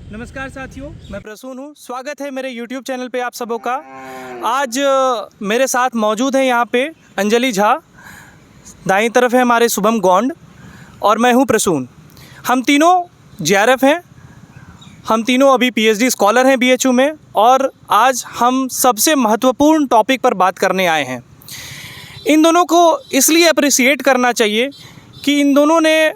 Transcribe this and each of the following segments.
नमस्कार साथियों, मैं प्रसून हूँ। स्वागत है मेरे YouTube चैनल पे आप सबों का। आज मेरे साथ मौजूद है यहाँ पे अंजलि झा, दाईं तरफ है हमारे शुभम गौंड और मैं हूँ प्रसून। हम तीनों JRF हैं, हम तीनों अभी PhD स्कॉलर हैं BHU में और आज हम सबसे महत्वपूर्ण टॉपिक पर बात करने आए हैं। इन दोनों को इसलिए अप्रिशिएट करना चाहिए कि इन दोनों ने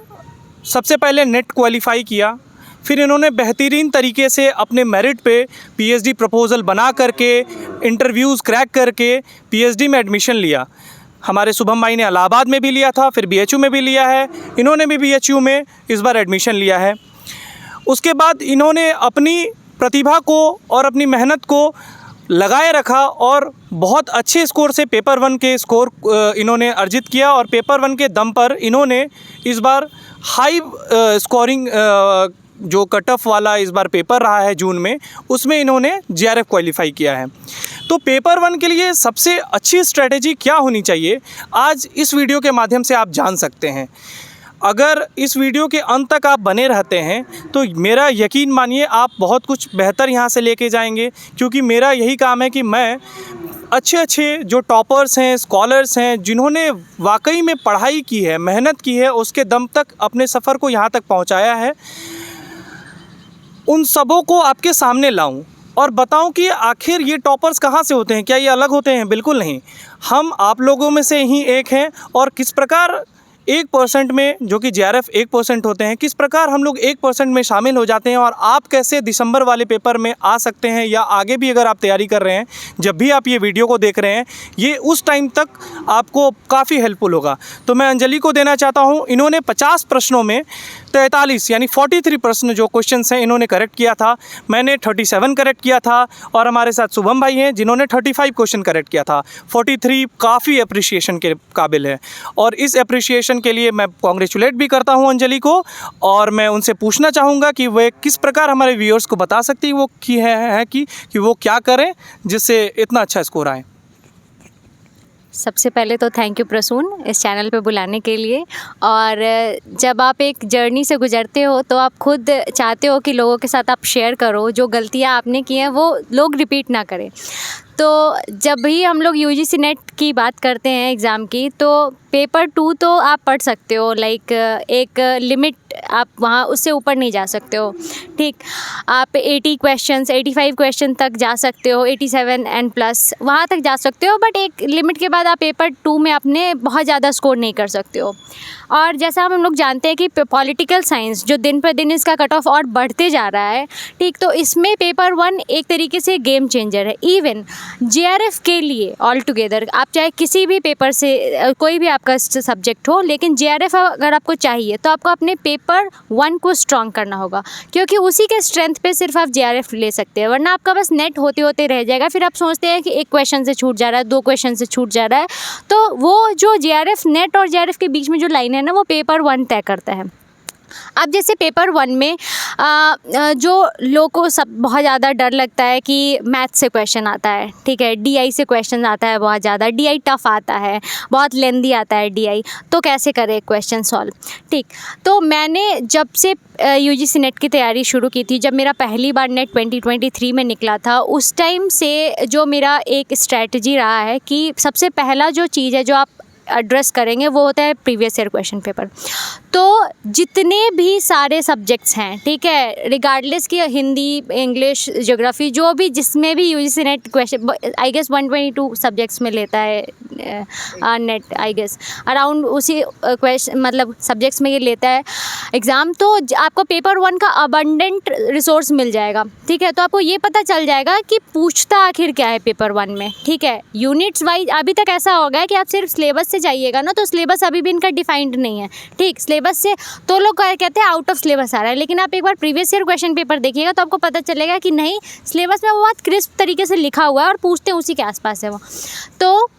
सबसे पहले नेट क्वालिफाई किया, फिर इन्होंने बेहतरीन तरीके से अपने मेरिट पे PhD प्रपोज़ल बना करके इंटरव्यूज़ क्रैक करके PhD में एडमिशन लिया। हमारे शुभम भाई ने इलाहाबाद में भी लिया था, फिर BHU में भी लिया है, इन्होंने भी BHU में इस बार एडमिशन लिया है। उसके बाद इन्होंने अपनी प्रतिभा को और अपनी मेहनत को लगाए रखा और बहुत अच्छे स्कोर से पेपर 1 के स्कोर इन्होंने अर्जित किया और पेपर 1 के दम पर इन्होंने इस बार हाई स्कोरिंग जो कट ऑफ वाला इस बार पेपर रहा है जून में, उसमें इन्होंने JRF क्वालिफाई किया है। तो पेपर 1 के लिए सबसे अच्छी स्ट्रेटेजी क्या होनी चाहिए, आज इस वीडियो के माध्यम से आप जान सकते हैं। अगर इस वीडियो के अंत तक आप बने रहते हैं तो मेरा यकीन मानिए आप बहुत कुछ बेहतर यहाँ से लेके जाएंगे, क्योंकि मेरा यही काम है कि मैं अच्छे जो टॉपर्स हैं, स्कॉलर्स हैं, जिन्होंने वाकई में पढ़ाई की है, मेहनत की है, उसके दम तक अपने सफ़र को यहाँ तक पहुँचाया है, उन सबों को आपके सामने लाऊं और बताऊं कि आखिर ये टॉपर्स कहाँ से होते हैं। क्या ये अलग होते हैं? बिल्कुल नहीं, हम आप लोगों में से ही एक हैं। और किस प्रकार 1% में, जो कि JRF 1% होते हैं, किस प्रकार हम लोग 1% में शामिल हो जाते हैं और आप कैसे दिसंबर वाले पेपर में आ सकते हैं, या आगे भी अगर आप तैयारी कर रहे हैं, जब भी आप ये वीडियो को देख रहे हैं, ये उस टाइम तक आपको काफ़ी हेल्पफुल होगा। तो मैं अंजलि को देना चाहता हूँ। इन्होंने 50 प्रश्नों में 43 यानी 43 प्रश्न जो क्वेश्चंस हैं इन्होंने करेक्ट किया था। मैंने 37 करेक्ट किया था और हमारे साथ शुभम भाई हैं जिन्होंने 35 क्वेश्चन करेक्ट किया था। 43 काफ़ी अप्रिशिएशन के काबिल है और इस अप्रिशिएशन के लिए मैं कॉन्ग्रेचुलेट भी करता हूं अंजलि को। और मैं उनसे पूछना चाहूँगा कि वे किस प्रकार हमारे व्यूअर्स को बता सकती है वो कि वो क्या करें जिससे इतना अच्छा स्कोर आए। सबसे पहले तो थैंक यू प्रसून इस चैनल पे बुलाने के लिए। और जब आप एक जर्नी से गुजरते हो तो आप खुद चाहते हो कि लोगों के साथ आप शेयर करो, जो गलतियाँ आपने की हैं वो लोग रिपीट ना करें। तो जब भी हम लोग UGC नेट की बात करते हैं एग्ज़ाम की, तो पेपर 2 तो आप पढ़ सकते हो, लाइक एक लिमिट आप वहाँ उससे ऊपर नहीं जा सकते हो। ठीक, आप 80 क्वेश्चंस 85 क्वेश्चन तक जा सकते हो, 87 एंड प्लस वहाँ तक जा सकते हो, बट एक लिमिट के बाद आप पेपर 2 में अपने बहुत ज़्यादा स्कोर नहीं कर सकते हो। और जैसा हम लोग जानते हैं कि पॉलिटिकल साइंस जो दिन पर दिन इसका कट ऑफ और बढ़ते जा रहा है, ठीक, तो इसमें पेपर 1 एक तरीके से गेम चेंजर है। इवन JRF के लिए ऑल टुगेदर, आप चाहे किसी भी पेपर से कोई भी आपका सब्जेक्ट हो, लेकिन JRF अगर आपको चाहिए तो आपको अपने पेपर 1 को स्ट्रॉन्ग करना होगा, क्योंकि उसी के स्ट्रेंथ पे सिर्फ आप JRF ले सकते हैं, वरना आपका बस नेट होते होते रह जाएगा। फिर आप सोचते हैं कि एक क्वेश्चन से छूट जा रहा है, 2 क्वेश्चन से छूट जा रहा है, तो वो जो JRF नेट और JRF के बीच में जो लाइन है ना, वो पेपर 1 तय करता है। अब जैसे पेपर 1 में जो लोगों को सब बहुत ज़्यादा डर लगता है कि मैथ से क्वेश्चन आता है, ठीक है, DI से क्वेश्चन आता है, बहुत ज़्यादा DI टफ आता है, बहुत लेंदी आता है DI, तो कैसे करें क्वेश्चन सॉल्व। ठीक, तो मैंने जब से UGC नेट की तैयारी शुरू की थी, जब मेरा पहली बार नेट 2023 में निकला था, उस टाइम से जो मेरा एक स्ट्रैटेजी रहा है कि सबसे पहला जो चीज़ है जो आप एड्रेस करेंगे वो होता है प्रीवियस ईयर क्वेश्चन पेपर। तो जितने भी सारे सब्जेक्ट्स हैं, ठीक है, रिगार्डलेस कि हिंदी, इंग्लिश, ज्योग्राफी, जो भी जिसमें भी UGC NET question, I guess 122 subjects में लेता है नेट, आई गेस अराउंड उसी क्वेश्चन मतलब सब्जेक्ट्स में ये लेता है एग्ज़ाम। तो आपको पेपर 1 का अबंडेंट रिसोर्स मिल जाएगा, ठीक है। तो आपको ये पता चल जाएगा कि पूछता आखिर क्या है पेपर 1 में, ठीक है। यूनिट्स वाइज अभी तक ऐसा हो गया कि आप सिर्फ सिलेबस से जाइएगा ना, तो सिलेबस अभी भी इनका डिफाइंड नहीं है, ठीक। सिलेबस से तो लोग कहते हैं आउट ऑफ सिलेबस आ रहा है, लेकिन आप एक बार प्रीवियस ईयर क्वेश्चन पेपर देखिएगा तो आपको पता चलेगा कि नहीं, सिलेबस में वो बहुत क्रिस्प तरीके से लिखा हुआ है और पूछते हैं उसी के आसपास है वो। तो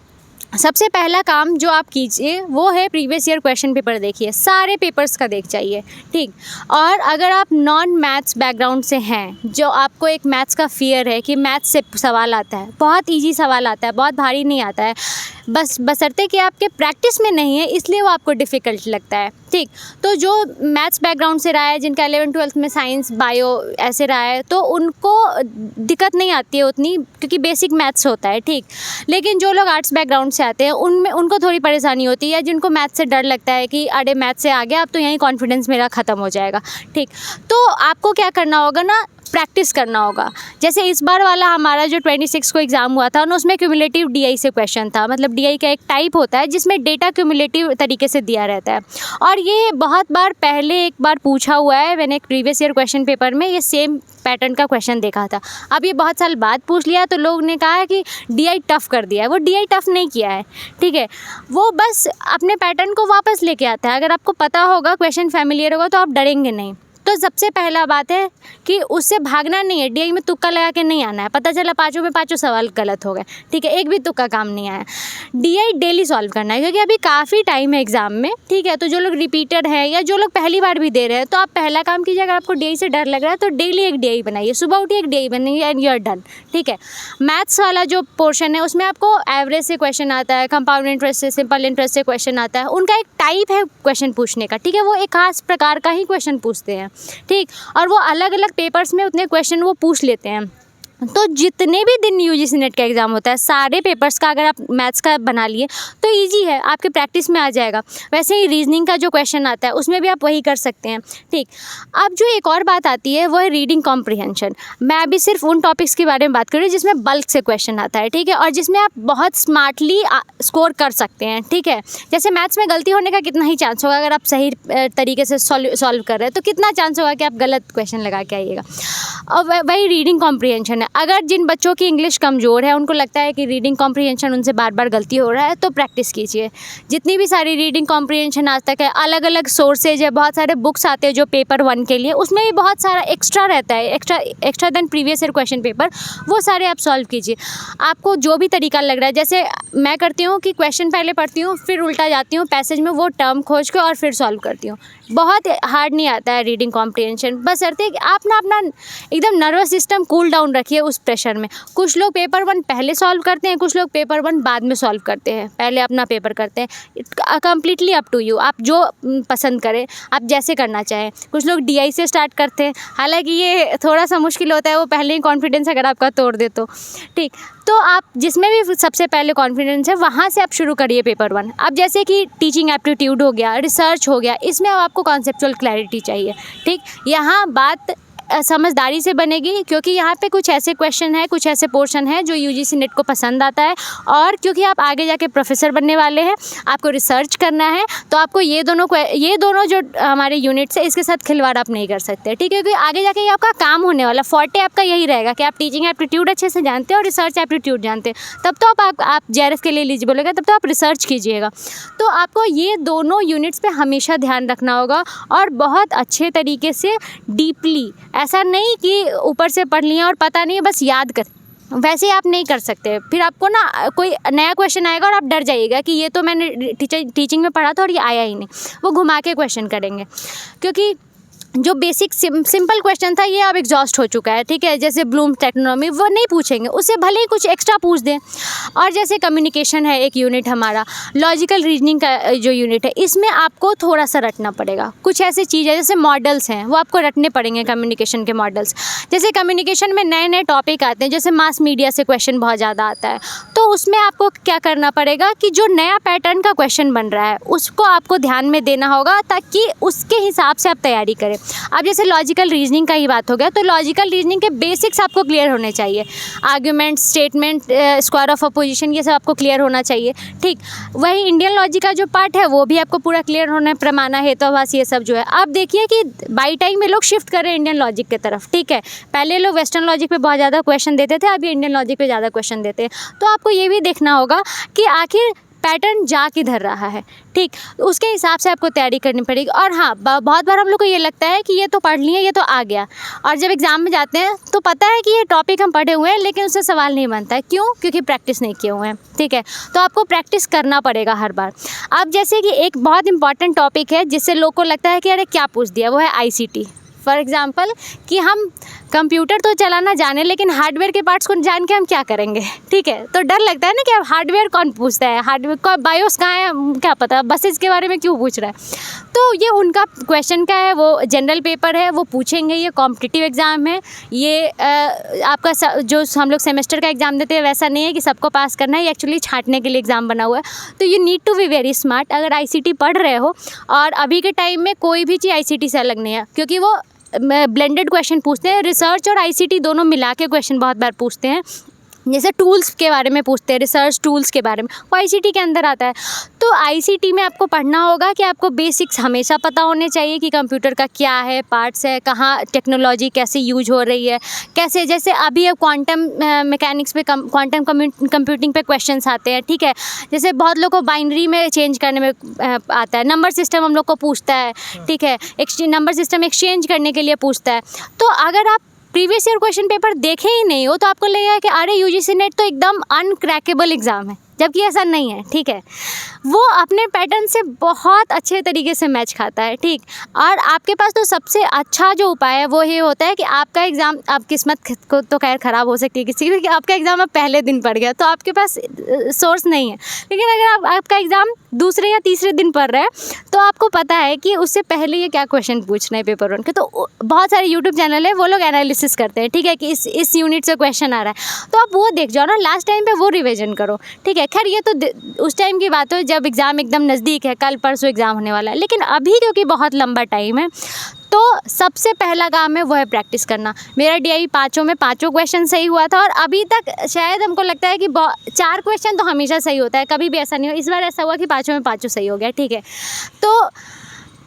सबसे पहला काम जो आप कीजिए वो है प्रीवियस ईयर क्वेश्चन पेपर देखिए, सारे पेपर्स का देख जाइए, ठीक। और अगर आप नॉन मैथ्स बैकग्राउंड से हैं, जो आपको एक मैथ्स का फियर है कि मैथ्स से सवाल आता है, बहुत इजी सवाल आता है, बहुत भारी नहीं आता है, बस बशर्ते कि आपके प्रैक्टिस में नहीं है इसलिए वो आपको डिफ़िकल्ट लगता है, ठीक। तो जो मैथ्स बैकग्राउंड से रहा है, जिनका 11th-12th में साइंस बायो ऐसे रहा है, तो उनको दिक्कत नहीं आती है उतनी, क्योंकि बेसिक मैथ्स होता है। ठीक। लेकिन जो लोग आर्ट्स बैकग्राउंड से आते हैं उनमें उनको थोड़ी परेशानी होती है, जिनको मैथ्स से डर लगता है कि अरे मैथ्स से आ गया अब तो यहीं कॉन्फिडेंस मेरा ख़त्म हो जाएगा। ठीक। तो आपको क्या करना होगा ना, प्रैक्टिस करना होगा। जैसे इस बार वाला हमारा जो 26 को एग्ज़ाम हुआ था ना, उसमें क्यूमुलेटिव डीआई से क्वेश्चन था। मतलब डीआई का एक टाइप होता है जिसमें डेटा क्यूमुलेटिव तरीके से दिया रहता है, और ये बहुत बार पहले एक बार पूछा हुआ है। मैंने एक प्रीवियस ईयर क्वेश्चन पेपर में ये सेम पैटर्न का क्वेश्चन देखा था। अब ये बहुत साल बाद पूछ लिया तो लोग ने कहा कि डीआई टफ़ कर दिया है। वो डीआई टफ़ नहीं किया है, ठीक है, वो बस अपने पैटर्न को वापस लेके आता है। अगर आपको पता होगा, क्वेश्चन फैमिलियर होगा, तो आप डरेंगे नहीं। तो सबसे पहला बात है कि उससे भागना नहीं है, डीआई में तुक्का लगा के नहीं आना है। पता चला पाँचों में पाँचों सवाल गलत हो गए, ठीक है, एक भी तुक्का काम नहीं आया। डीआई डेली सॉल्व करना है, क्योंकि अभी काफ़ी टाइम है एग्ज़ाम में, ठीक है। तो जो लोग रिपीटेड हैं या जो लोग पहली बार भी दे रहे हैं, तो आप पहला काम कीजिए, अगर आपको डीआई से डर लग रहा है तो डेली एक डीआई बनाइए, सुबह उठिए एक डीआई बनाइए एंड यू आर डन, ठीक है। मैथ्स वाला जो पोर्शन है उसमें आपको एवरेज से क्वेश्चन आता है, कंपाउंड इंटरेस्ट से, सिंपल इंटरेस्ट से क्वेश्चन आता है। उनका एक टाइप है क्वेश्चन पूछने का, ठीक है, वो एक खास प्रकार का ही क्वेश्चन पूछते हैं, ठीक। और वो अलग अलग पेपर्स में उतने क्वेश्चन वो पूछ लेते हैं। तो जितने भी दिन यूजीसी नेट का एग्ज़ाम होता है, सारे पेपर्स का अगर आप मैथ्स का बना लिए तो इजी है, आपके प्रैक्टिस में आ जाएगा। वैसे ही रीजनिंग का जो क्वेश्चन आता है उसमें भी आप वही कर सकते हैं, ठीक। अब जो एक और बात आती है वो है रीडिंग कॉम्प्रिहेंशन। मैं अभी सिर्फ उन टॉपिक्स के बारे में बात कर रही हूँ जिसमें बल्क से क्वेश्चन आता है, ठीक है, और जिसमें आप बहुत स्मार्टली स्कोर कर सकते हैं, ठीक है। जैसे मैथ्स में गलती होने का कितना ही चांस होगा, अगर आप सही तरीके से सॉल्व कर रहे हैं तो कितना चांस होगा कि आप गलत क्वेश्चन लगा के आइएगा। और वही रीडिंग कॉम्प्रिहेंशन है। अगर जिन बच्चों की इंग्लिश कमज़ोर है, उनको लगता है कि रीडिंग कॉम्प्रिहेंशन उनसे बार बार गलती हो रहा है, तो प्रैक्टिस कीजिए। जितनी भी सारी रीडिंग कॉम्प्रिहेंशन आज तक है, अलग अलग सोर्सेज है, बहुत सारे बुक्स आते हैं जो पेपर 1 के लिए, उसमें भी बहुत सारा एक्स्ट्रा रहता है, extra than previous year question paper, वो सारे आप सॉल्व कीजिए। आपको जो भी तरीका लग रहा है, जैसे मैं करती हूँ कि क्वेश्चन पहले पढ़ती हूँ, फिर उल्टा जाती हूँ पैसेज में, वो टर्म खोज के और फिर सॉल्व करती हूँ। बहुत हार्ड नहीं आता है रीडिंग कॉम्प्रिहेंशन, बस अर्थ है कि आप ना अपना एकदम नर्वस सिस्टम कूल डाउन रखिए उस प्रेशर में। कुछ लोग पेपर 1 पहले सॉल्व करते हैं, कुछ लोग पेपर 1 बाद में सॉल्व करते हैं, पहले अपना पेपर करते हैं। कम्प्लीटली अप टू यू, आप जो पसंद करें, आप जैसे करना चाहें। कुछ लोग डीआई से स्टार्ट करते हैं, हालांकि ये थोड़ा सा मुश्किल होता है, वो पहले ही कॉन्फिडेंस अगर आपका तोड़ दे तो, ठीक। तो आप जिसमें भी सबसे पहले कॉन्फिडेंस है वहाँ से आप शुरू करिए पेपर 1। अब जैसे कि टीचिंग एप्टीट्यूड हो गया, रिसर्च हो गया, इसमें अब आपको कॉन्सेप्चुअल क्लैरिटी चाहिए, ठीक। यहाँ बात समझदारी से बनेगी, क्योंकि यहाँ पे कुछ ऐसे क्वेश्चन है, कुछ ऐसे पोर्शन है जो यूजीसी नेट को पसंद आता है, और क्योंकि आप आगे जाके प्रोफेसर बनने वाले हैं, आपको रिसर्च करना है, तो आपको ये दोनों जो हमारे यूनिट्स है, इसके साथ खिलवाड़ आप नहीं कर सकते, ठीक है। क्योंकि आगे जाके ये आपका काम होने वाला, फॉर्टे आपका यही रहेगा कि आप टीचिंग एप्टीट्यूड अच्छे से जानते हैं और रिसर्च एप्टीट्यूड जानते हैं, तब तो आप जेआरएफ के लिए एलिजिबल होगा, तब तो आप रिसर्च कीजिएगा। तो आपको ये दोनों यूनिट्स पे हमेशा ध्यान रखना होगा, और बहुत अच्छे तरीके से डीपली, ऐसा नहीं कि ऊपर से पढ़ लिया और पता नहीं है बस याद कर, वैसे आप नहीं कर सकते। फिर आपको ना कोई नया क्वेश्चन आएगा और आप डर जाइएगा कि ये तो मैंने टीचिंग में पढ़ा था और ये आया ही नहीं, वो घुमा के क्वेश्चन करेंगे। क्योंकि जो बेसिक सिंपल क्वेश्चन था ये अब एग्जॉस्ट हो चुका है, ठीक है। जैसे ब्लूम टैक्सोनॉमी वो नहीं पूछेंगे, उससे भले ही कुछ एक्स्ट्रा पूछ दें। और जैसे कम्युनिकेशन है एक यूनिट हमारा, लॉजिकल रीजनिंग का जो यूनिट है, इसमें आपको थोड़ा सा रटना पड़ेगा। कुछ ऐसी चीज़ें जैसे मॉडल्स हैं, वो आपको रटने पड़ेंगे, कम्युनिकेशन के मॉडल्स। जैसे कम्युनिकेशन में नए नए टॉपिक आते हैं, जैसे मास मीडिया से क्वेश्चन बहुत ज़्यादा आता है, तो उसमें आपको क्या करना पड़ेगा कि जो नया पैटर्न का क्वेश्चन बन रहा है उसको आपको ध्यान में देना होगा, ताकि उसके हिसाब से आप तैयारी करें। अब जैसे लॉजिकल रीजनिंग का ही बात हो गया, तो लॉजिकल रीजनिंग के बेसिक्स आपको क्लियर होने चाहिए। Argument, statement, square of opposition, ये सब आपको क्लियर होना चाहिए, ठीक। वही इंडियन लॉजिक का जो पार्ट है वो भी आपको पूरा क्लियर होना है, प्रमाणा, हेतुवाद, ये सब जो है। आप देखिए कि बाई टाइम में लोग शिफ्ट कर रहे हैं इंडियन लॉजिक की तरफ, ठीक है। पहले लोग वेस्टर्न लॉजिक पे बहुत ज़्यादा क्वेश्चन देते थे, अभी इंडियन लॉजिक पे ज़्यादा क्वेश्चन देते हैं। तो आपको ये भी देखना होगा कि आखिर पैटर्न जा किधर रहा है, ठीक। उसके हिसाब से आपको तैयारी करनी पड़ेगी। और हाँ, बहुत बार हम लोग को ये लगता है कि ये तो पढ़ लिए, ये तो आ गया, और जब एग्ज़ाम में जाते हैं तो पता है कि ये टॉपिक हम पढ़े हुए हैं, लेकिन उससे सवाल नहीं बनता है। क्यों? क्योंकि प्रैक्टिस नहीं किए हुए हैं, ठीक है। तो आपको प्रैक्टिस करना पड़ेगा हर बार। अब जैसे कि एक बहुत इंपॉर्टेंट टॉपिक है जिससे लोग को लगता है कि अरे क्या पूछ दिया, वो है ICT। फॉर एग्ज़ाम्पल कि हम कंप्यूटर तो चलाना जाने, लेकिन हार्डवेयर के पार्ट्स को जान के हम क्या करेंगे, ठीक है। तो डर लगता है ना कि अब हार्डवेयर कौन पूछता है, हार्डवेयर का बायोस कहाँ है, क्या पता बसेस के बारे में क्यों पूछ रहा है। तो ये उनका क्वेश्चन का है, वो जनरल पेपर है, वो पूछेंगे। ये कॉम्पिटिटिव एग्ज़ाम है, ये आपका जो हम लोग सेमेस्टर का एग्ज़ाम देते हैं वैसा नहीं है कि सबको पास करना है, ये एक्चुअली छांटने के लिए एग्ज़ाम बना हुआ है। तो you need to be very smart अगर ICT पढ़ रहे हो। और अभी के टाइम में कोई भी चीज़ ICT से अलग नहीं है, क्योंकि वो ब्लेंडेड क्वेश्चन पूछते हैं। रिसर्च और ICT दोनों मिला के क्वेश्चन बहुत बार पूछते हैं। जैसे टूल्स के बारे में पूछते हैं, रिसर्च टूल्स के बारे में, वो ICT के अंदर आता है। तो ICT में आपको पढ़ना होगा कि आपको बेसिक्स हमेशा पता होने चाहिए कि कंप्यूटर का क्या है, पार्ट्स है, कहाँ टेक्नोलॉजी कैसे यूज हो रही है, कैसे, जैसे अभी अब क्वांटम मैकेनिक्स पे क्वांटम कंप्यूटिंग पे क्वेश्चंस आते हैं, ठीक है। जैसे बहुत लोगों को बाइनरी में चेंज करने में आता है, नंबर सिस्टम हम लोग को पूछता है, ठीक है, नंबर सिस्टम एक्सचेंज करने के लिए पूछता है। तो अगर आप प्रीवियस ईयर क्वेश्चन पेपर देखे ही नहीं हो तो आपको लगेगा कि अरे UGC नेट तो एकदम अनक्रैकेबल एग्ज़ाम है, जबकि ऐसा नहीं है, ठीक है। वो अपने पैटर्न से बहुत अच्छे तरीके से मैच खाता है, ठीक। और आपके पास तो सबसे अच्छा जो उपाय है वो ये होता है कि आपका एग्ज़ाम, आप किस्मत को तो खैर ख़राब हो सकती है किसी की, आपका एग्ज़ाम अब पहले दिन पड़ गया तो आपके पास सोर्स नहीं है। लेकिन अगर आपका एग्ज़ाम दूसरे या तीसरे दिन पढ़ रहा है तो आपको पता है कि उससे पहले ये क्या क्वेश्चन पूछना है पेपर 1 के। तो बहुत सारे यूट्यूब चैनल है, वो लोग एनालिसिस करते हैं, ठीक है, कि इस यूनिट से क्वेश्चन आ रहा है, तो आप वो देख जाओ ना, लास्ट टाइम पे वो रिवीजन करो, ठीक है। खैर ये तो उस टाइम की बात हो जब एग्ज़ाम एकदम नज़दीक है, कल परसों एग्ज़ाम होने वाला है। लेकिन अभी क्योंकि बहुत लंबा टाइम है, तो सबसे पहला काम है वो है प्रैक्टिस करना। मेरा DI 5 में 5 क्वेश्चन सही हुआ था, और अभी तक शायद हमको लगता है कि 4 क्वेश्चन तो हमेशा सही होता है, कभी भी ऐसा नहीं हो। इस बार ऐसा हुआ कि 5 में 5 सही हो गया, ठीक है। तो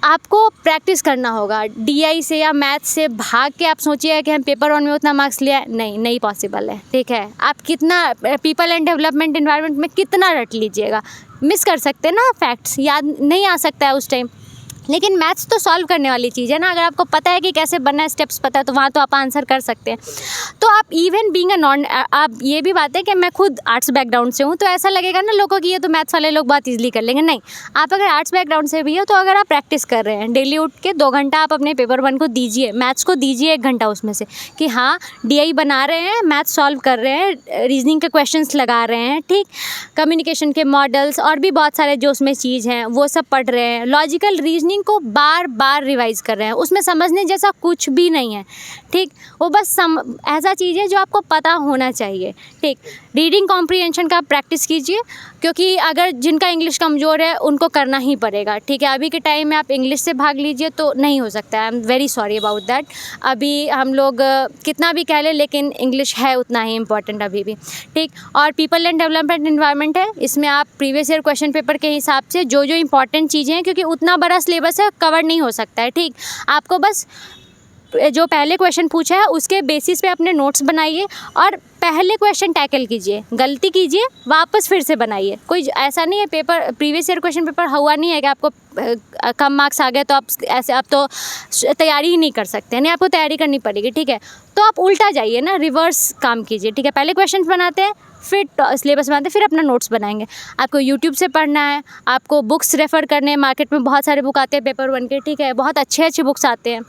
आपको प्रैक्टिस करना होगा। DI से या मैथ्स से भाग के आप सोचिए कि हम पेपर 1 में उतना मार्क्स लिया, नहीं पॉसिबल है, ठीक है। आप कितना पीपल एंड डेवलपमेंट एनवायरनमेंट में कितना रट लीजिएगा, मिस कर सकते हैं ना, फैक्ट्स याद नहीं आ सकता है उस टाइम। लेकिन मैथ्स तो सॉल्व करने वाली चीज़ है ना, अगर आपको पता है कि कैसे बनना है, स्टेप्स पता है, तो वहाँ तो आप आंसर कर सकते हैं। तो आप इवन बीइंग अ नॉन, आप ये भी बात है कि मैं खुद आर्ट्स बैकग्राउंड से हूँ, तो ऐसा लगेगा ना लोगों की ये तो मैथ्स वाले लोग बहुत ईजिली कर लेंगे। नहीं, आप अगर आर्ट्स बैकग्राउंड से भी हो तो अगर आप प्रैक्टिस कर रहे हैं, डेली उठ के 2 घंटा आप अपने पेपर 1 को दीजिए, मैथ्स को दीजिए 1 घंटा उसमें से, कि हाँ DI बना रहे हैं, मैथ्स सॉल्व कर रहे हैं, रीजनिंग के क्वेश्चंस लगा रहे हैं, ठीक, कम्युनिकेशन के मॉडल्स और भी बहुत सारे जो उसमें चीज़ हैं वो सब पढ़ रहे हैं, लॉजिकल रीजनिंग को बार रिवाइज कर रहे हैं, उसमें समझने जैसा कुछ भी नहीं है, ठीक। वो बस ऐसा चीज़ है जो आपको पता होना चाहिए, ठीक। रीडिंग कॉम्प्रिहेंशन का प्रैक्टिस कीजिए, क्योंकि अगर जिनका इंग्लिश कमज़ोर है उनको करना ही पड़ेगा, ठीक है। अभी के टाइम में आप इंग्लिश से भाग लीजिए तो नहीं हो सकता है, I am very sorry about that. अभी हम लोग कितना भी कह लें, लेकिन इंग्लिश है उतना ही इम्पॉर्टेंट अभी भी, ठीक। और पीपल एंड डेवलपमेंट एनवायरनमेंट है, इसमें आप प्रीवियस ईयर क्वेश्चन पेपर के हिसाब से जो इंपॉर्टेंट चीज़ें हैं, क्योंकि उतना बड़ा सिलेबस है, कवर नहीं हो सकता है, ठीक। आपको बस जो पहले क्वेश्चन पूछा है उसके बेसिस पे अपने नोट्स बनाइए और पहले क्वेश्चन टैकल कीजिए, गलती कीजिए, वापस फिर से बनाइए। कोई ऐसा नहीं है, paper previous year question paper हुआ नहीं है कि आपको कम मार्क्स आ गए तो आप ऐसे आप तो तैयारी ही नहीं कर सकते, नहीं, आपको तैयारी करनी पड़ेगी, ठीक है। तो आप उल्टा जाइए ना, रिवर्स काम कीजिए, ठीक है। पहले क्वेश्चन बनाते हैं, फिर सिलेबस बनाते हैं, फिर अपना नोट्स बनाएंगे। आपको यूट्यूब से पढ़ना है, आपको बुक्स रेफ़र करने हैं, मार्केट में बहुत सारे बुक आते हैं पेपर 1 के, ठीक है, बहुत अच्छे बुक्स आते हैं,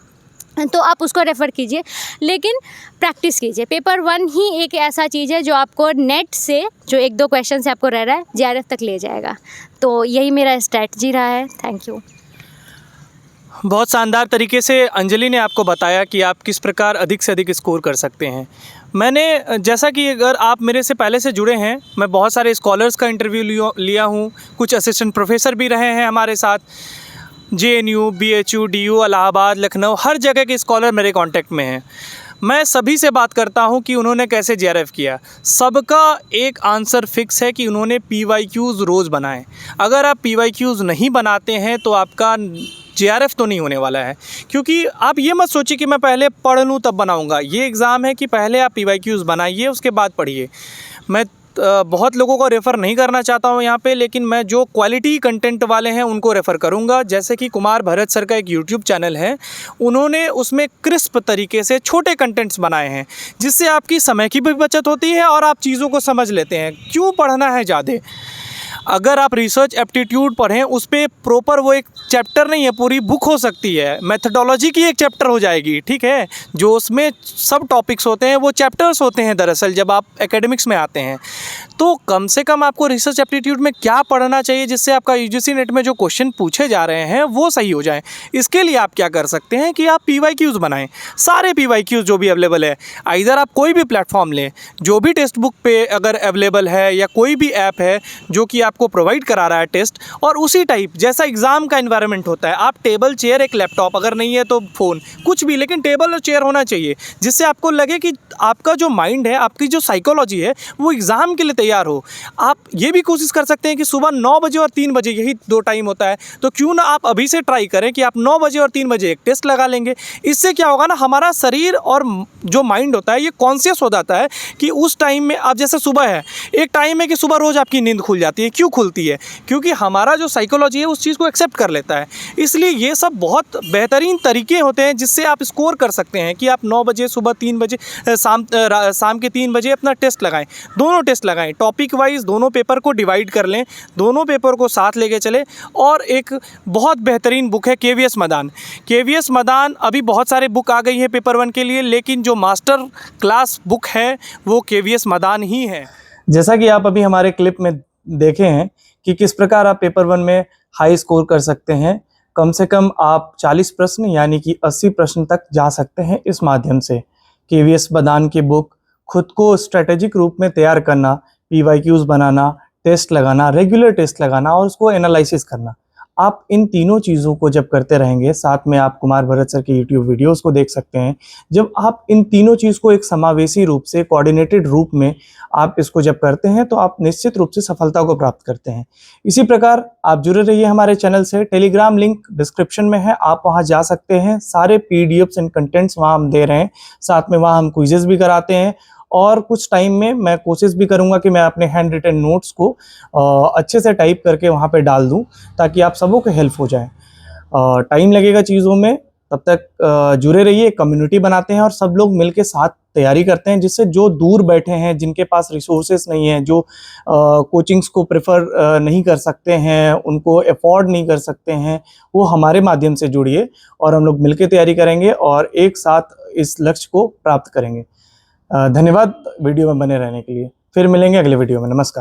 तो आप उसको रेफ़र कीजिए, लेकिन प्रैक्टिस कीजिए। पेपर 1 ही एक ऐसा चीज़ है जो आपको नेट से जो 1-2 क्वेश्चन से आपको रह रहा है JRF तक ले जाएगा। तो यही मेरा स्ट्रैटेजी रहा है। Thank you. बहुत शानदार तरीके से अंजलि ने आपको बताया कि आप किस प्रकार अधिक से अधिक स्कोर कर सकते हैं। मैंने जैसा कि अगर आप मेरे से पहले से जुड़े हैं, मैं बहुत सारे स्कॉलर्स का इंटरव्यू लिया हूँ, कुछ असिस्टेंट प्रोफेसर भी रहे हैं हमारे साथ, JNU, BHU, DU, Allahabad, Lucknow, हर जगह के स्कॉलर मेरे कांटेक्ट में हैं। मैं सभी से बात करता हूं कि उन्होंने कैसे JRF किया। सबका एक आंसर फिक्स है कि उन्होंने PYQs रोज़ बनाए। अगर आप PYQs नहीं बनाते हैं तो आपका JRF तो नहीं होने वाला है, क्योंकि आप ये मत सोचिए कि मैं पहले पढ़ लूँ तब बनाऊँगा। ये एग्ज़ाम है कि पहले आप PYQs बनाइए, उसके बाद पढ़िए। मैं बहुत लोगों को रेफ़र नहीं करना चाहता हूँ यहाँ पे, लेकिन मैं जो क्वालिटी कंटेंट वाले हैं उनको रेफ़र करूँगा। जैसे कि कुमार भरत सर का एक यूट्यूब चैनल है, उन्होंने उसमें क्रिस्प तरीके से छोटे कंटेंट्स बनाए हैं, जिससे आपकी समय की भी बचत होती है और आप चीज़ों को समझ लेते हैं। क्यों पढ़ना है ज़्यादा? अगर आप रिसर्च एप्टीट्यूड पढ़ें, उस पर प्रॉपर वो एक चैप्टर नहीं है, पूरी बुक हो सकती है। मेथडोलॉजी की एक चैप्टर हो जाएगी, ठीक है, जो उसमें सब टॉपिक्स होते हैं वो चैप्टर्स होते हैं दरअसल जब आप एकेडमिक्स में आते हैं। तो कम से कम आपको रिसर्च एप्टीट्यूड में क्या पढ़ना चाहिए जिससे आपका यूजीसी नेट में जो क्वेश्चन पूछे जा रहे हैं वो सही हो जाए। इसके लिए आप क्या कर सकते हैं कि आप PYQs बनाएं, सारे PYQs जो भी अवेलेबल है। इधर आप कोई भी प्लेटफॉर्म लें, जो भी टेक्स्ट बुक पे अगर अवेलेबल है या कोई भी ऐप है जो कि आपको प्रोवाइड करा रहा है टेस्ट, और उसी टाइप जैसा एग्ज़ाम का एनवायरनमेंट होता है, आप टेबल चेयर एक लैपटॉप, अगर नहीं है तो फ़ोन, कुछ भी, लेकिन टेबल और चेयर होना चाहिए जिससे आपको लगे कि आपका जो माइंड है, आपकी जो साइकोलॉजी है वो एग्ज़ाम के लिए तैयार हो। आप ये भी कोशिश कर सकते हैं कि सुबह 9 बजे और 3 बजे यही 2 टाइम होता है, तो क्यों ना आप अभी से ट्राई करें कि आप 9 बजे और 3 बजे एक टेस्ट लगा लेंगे। इससे क्या होगा ना, हमारा शरीर और जो माइंड होता है ये कॉन्शियस हो जाता है कि उस टाइम में, आप जैसे सुबह है, एक टाइम है कि सुबह रोज़ आपकी नींद खुल जाती है। क्यों खुलती है? क्योंकि हमारा जो साइकोलॉजी है उस चीज़ को एक्सेप्ट कर लेता है। इसलिए ये सब बहुत बेहतरीन तरीके होते हैं जिससे आप स्कोर कर सकते हैं कि आप 9 बजे, सुबह 3 बजे, शाम के 3 बजे अपना टेस्ट लगाएं। दोनों टेस्ट लगाएं, टॉपिक वाइज दोनों पेपर को डिवाइड कर लें, दोनों पेपर को साथ लेके चले। और एक बहुत बेहतरीन बुक है KVS मदान। KVS मदान, अभी बहुत सारे बुक आ गई है पेपर 1 के लिए, लेकिन जो मास्टर क्लास बुक है वो KVS मदान ही है। जैसा कि आप अभी हमारे क्लिप में देखे हैं कि किस प्रकार आप पेपर 1 में हाई स्कोर कर सकते हैं। कम से कम आप 40 प्रश्न यानी कि 80 प्रश्न तक जा सकते हैं इस माध्यम से। KVS मदान की बुक, खुद को स्ट्रेटेजिक रूप में तैयार करना, PYQs बनाना, टेस्ट लगाना, रेगुलर टेस्ट लगाना और उसको एनालिसिस करना, आप इन तीनों चीज़ों को जब करते रहेंगे, साथ में आप कुमार भरत सर की यूट्यूब वीडियोस को देख सकते हैं। जब आप इन तीनों चीज़ को एक समावेशी रूप से, कोऑर्डिनेटेड रूप में आप इसको जब करते हैं तो आप निश्चित रूप से सफलता को प्राप्त करते हैं। इसी प्रकार आप जुड़े रहिए हमारे चैनल से। टेलीग्राम लिंक डिस्क्रिप्शन में है, आप वहाँ जा सकते हैं। सारे PDFs एंड कंटेंट्स वहाँ हम दे रहे हैं, साथ में वहाँ हम क्विजेस भी कराते हैं। और कुछ टाइम में मैं कोशिश भी करूंगा कि मैं अपने हैंड रिटन नोट्स को अच्छे से टाइप करके वहाँ पे डाल दूं ताकि आप सबों को हेल्प हो जाए। टाइम लगेगा चीज़ों में, तब तक जुड़े रहिए। कम्युनिटी बनाते हैं और सब लोग मिलके साथ तैयारी करते हैं, जिससे जो दूर बैठे हैं, जिनके पास रिसोर्सेस नहीं है, जो कोचिंग्स को प्रेफर नहीं कर सकते हैं, उनको अफोर्ड नहीं कर सकते हैं, वो हमारे माध्यम से जुड़िए और हम लोग मिलके तैयारी करेंगे और एक साथ इस लक्ष्य को प्राप्त करेंगे। धन्यवाद वीडियो में बने रहने के लिए। फिर मिलेंगे अगले वीडियो में। नमस्कार।